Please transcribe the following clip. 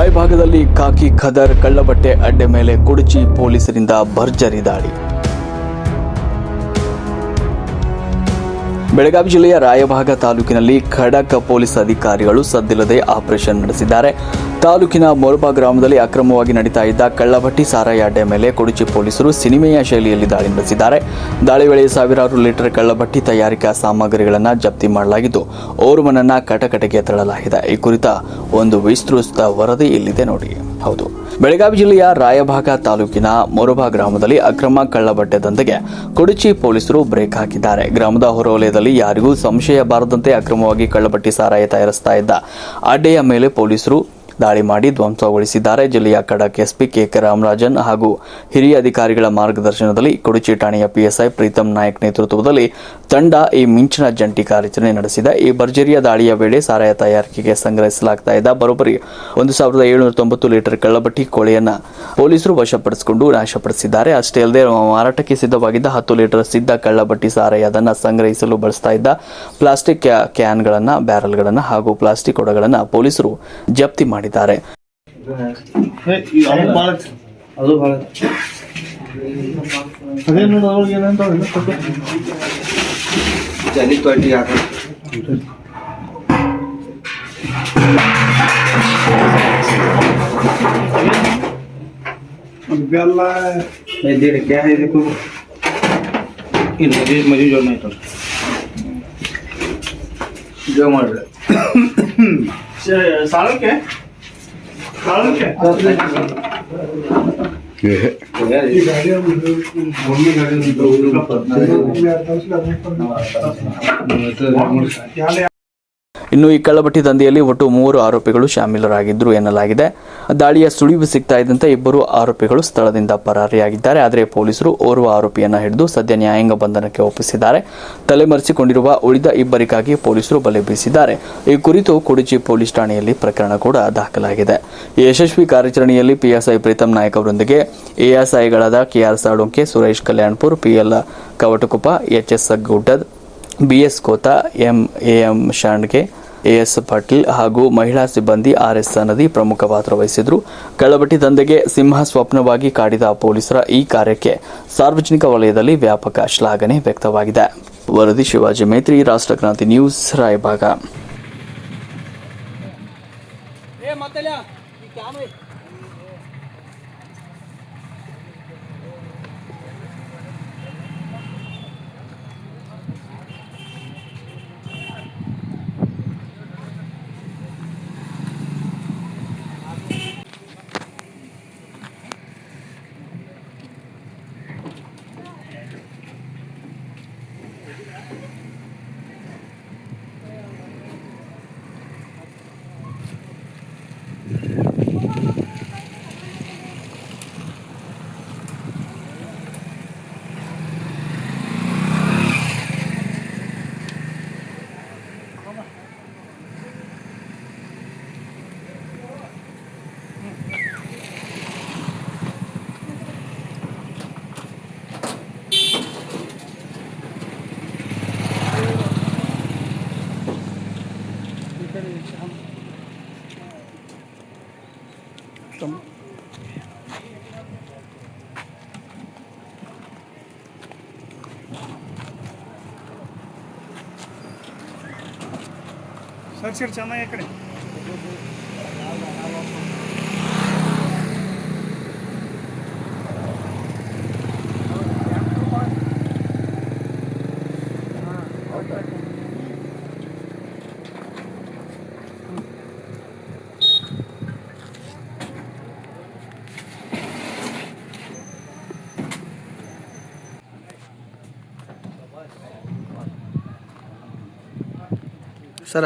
ರಾಯಭಾಗದಲ್ಲಿ ಖಾಕಿ ಖದರ್ ಕಳ್ಳಬಟ್ಟೆ ಅಡ್ಡೆ ಮೇಲೆ ಕುಡಚಿ ಪೊಲೀಸರಿಂದ ಭರ್ಜರಿ ದಾಳಿ. ಬೆಳಗಾವಿ ಜಿಲ್ಲೆಯ ರಾಯಭಾಗ ತಾಲೂಕಿನಲ್ಲಿ ಖಡಕ್ ಪೊಲೀಸ್ ಅಧಿಕಾರಿಗಳು ಸದ್ದಿಲ್ಲದೆ ಆಪರೇಷನ್ ನಡೆಸಿದ್ದಾರೆ. ತಾಲೂಕಿನ ಮೊರಬಾ ಗ್ರಾಮದಲ್ಲಿ ಅಕ್ರಮವಾಗಿ ನಡೀತಾ ಇದ್ದ ಕಳ್ಳಭಟ್ಟಿ ಸಾರಾಯಿ ಅಡ್ಡೆ ಮೇಲೆ ಕುಡಚಿ ಪೊಲೀಸರು ಸಿನಿಮೆಯ ಶೈಲಿಯಲ್ಲಿ ದಾಳಿ ನಡೆಸಿದ್ದಾರೆ. ದಾಳಿ ವೇಳೆ ಸಾವಿರಾರು ಲೀಟರ್ ಕಳ್ಳಭಟ್ಟಿ ತಯಾರಿಕಾ ಸಾಮಗ್ರಿಗಳನ್ನು ಜಪ್ತಿ ಮಾಡಲಾಗಿದ್ದು ಓರ್ವನನ್ನ ಕಟಕಟೆಗೆ ತಳ್ಳಲಾಗಿದೆ. ಈ ಕುರಿತ ಒಂದು ವಿಸ್ತೃತ ವರದಿ ಇಲ್ಲಿದೆ ನೋಡಿ. ಹೌದು, ಬೆಳಗಾವಿ ಜಿಲ್ಲೆಯ ರಾಯಭಾಗ ತಾಲೂಕಿನ ಮೊರಬಾ ಗ್ರಾಮದಲ್ಲಿ ಅಕ್ರಮ ಕಳ್ಳಬಟ್ಟೆ ದಂಧೆಗೆ ಕುಡಚಿ ಪೊಲೀಸರು ಬ್ರೇಕ್ ಹಾಕಿದ್ದಾರೆ. ಗ್ರಾಮದ ಹೊರವಲಯದಲ್ಲಿ ಯಾರಿಗೂ ಸಂಶಯ ಬಾರದಂತೆ ಅಕ್ರಮವಾಗಿ ಕಳ್ಳಬಟ್ಟಿ ಸಾರಾಯಿ ತಯಾರಿಸ್ತಾ ಇದ್ದ ಅಡ್ಡೆಯ ಮೇಲೆ ಪೊಲೀಸರು ದಾಳಿ ಮಾಡಿ ಧ್ವಂಸಗೊಳಿಸಿದ್ದಾರೆ. ಜಿಲ್ಲೆಯ ಖಡಕ್ ಎಸ್ಪಿ ಕೆ ರಾಮರಾಜನ್ ಹಾಗೂ ಹಿರಿಯ ಅಧಿಕಾರಿಗಳ ಮಾರ್ಗದರ್ಶನದಲ್ಲಿ ಕುಡಚಿ ಠಾಣೆಯ ಪಿಎಸ್ಐ ಪ್ರೀತಂ ನಾಯಕ್ ನೇತೃತ್ವದಲ್ಲಿ ತಂಡ ಈ ಮಿಂಚಿನ ಜಂಟಿ ಕಾರ್ಯಾಚರಣೆ ನಡೆಸಿದೆ. ಈ ಭರ್ಜರಿಯ ದಾಳಿಯ ವೇಳೆ ಸಾರಾಯಿ ತಯಾರಿಕೆಗೆ ಸಂಗ್ರಹಿಸಲಾಗ್ತಾ ಇದ್ದ ಬರೋಬ್ಬರಿ 1790 ಲೀಟರ್ ಕಳ್ಳಬಟ್ಟಿ ಕೋಳೆಯನ್ನು ಪೊಲೀಸರು ವಶಪಡಿಸಿಕೊಂಡು ನಾಶಪಡಿಸಿದ್ದಾರೆ. ಅಷ್ಟೇ ಅಲ್ಲದೆ ಮಾರಾಟಕ್ಕೆ ಸಿದ್ಧವಾಗಿದ್ದ 10 ಲೀಟರ್ ಸಿದ್ಧ ಕಳ್ಳಬಟ್ಟಿ ಸಾರಾಯಿ ಅದನ್ನು ಸಂಗ್ರಹಿಸಲು ಬಳಸ್ತಾ ಇದ್ದ ಪ್ಲಾಸ್ಟಿಕ್ ಕ್ಯಾನ್ಗಳನ್ನು, ಬ್ಯಾರಲ್ಗಳನ್ನು ಹಾಗೂ ಪ್ಲಾಸ್ಟಿಕ್ ಕೊಡಗಳನ್ನು ಪೊಲೀಸರು ಜಪ್ತಿ ಮಾಡಿದ್ದಾರೆ. क्या है देखो मजी जोड़ना है जो मार सालन के ಇನ್ನು ಈ ಕಳ್ಳಬಟ್ಟಿ ದಂಧೆಯಲ್ಲಿ ಒಟ್ಟು 3 ಆರೋಪಿಗಳು ಶಾಮೀಲರಾಗಿದ್ದರು ಎನ್ನಲಾಗಿದೆ. ದಾಳಿಯ ಸುಳಿವು ಸಿಗ್ತಾ ಇದ್ದಂತೆ ಇಬ್ಬರು ಆರೋಪಿಗಳು ಸ್ಥಳದಿಂದ ಪರಾರಿಯಾಗಿದ್ದಾರೆ. ಆದರೆ ಪೊಲೀಸರು ಓರ್ವ ಆರೋಪಿಯನ್ನು ಹಿಡಿದು ಸದ್ಯ ನ್ಯಾಯಾಂಗ ಬಂಧನಕ್ಕೆ ಒಪ್ಪಿಸಿದ್ದಾರೆ. ತಲೆಮರೆಸಿಕೊಂಡಿರುವ ಉಳಿದ ಇಬ್ಬರಿಗಾಗಿ ಪೊಲೀಸರು ಬಲೆ ಬೀಸಿದ್ದಾರೆ. ಈ ಕುರಿತು ಕುಡಚಿ ಪೊಲೀಸ್ ಠಾಣೆಯಲ್ಲಿ ಪ್ರಕರಣ ಕೂಡ ದಾಖಲಾಗಿದೆ. ಈ ಯಶಸ್ವಿ ಕಾರ್ಯಾಚರಣೆಯಲ್ಲಿ ಪಿಎಸ್ಐ ಪ್ರೀತಂ ನಾಯಕ್ ಅವರೊಂದಿಗೆ ಎಎಸ್ಐಗಳಾದ KR Salunke, Suresh Kalyanpur, PL Kavatakuppa, HS Guddad, BS Kota, M Shandge, AS Patil ಹಾಗೂ ಮಹಿಳಾ ಸಿಬ್ಬಂದಿ ಆರ್ಎಸ್ ನದಿ ಪ್ರಮುಖ ಪಾತ್ರ ವಹಿಸಿದ್ರು. ಕಳ್ಳಬಟ್ಟಿ ದಂಧೆಗೆ ಸಿಂಹ ಸ್ವಪ್ನವಾಗಿ ಕಾಡಿದ ಪೊಲೀಸರ ಈ ಕಾರ್ಯಕ್ಕೆ ಸಾರ್ವಜನಿಕ ವಲಯದಲ್ಲಿ ವ್ಯಾಪಕ ಶ್ಲಾಘನೆ ವ್ಯಕ್ತವಾಗಿದೆ. ವರದಿ ಶಿವಾಜಿ ಮೇತ್ರಿ, ರಾಷ್ಟ್ರಕ್ರಾಂತಿ ನ್ಯೂಸ್, ರಾಯಭಾಗ. ಸರ್ ಚೆನ್ನಾಗಿ ಕಡೆ ಸರ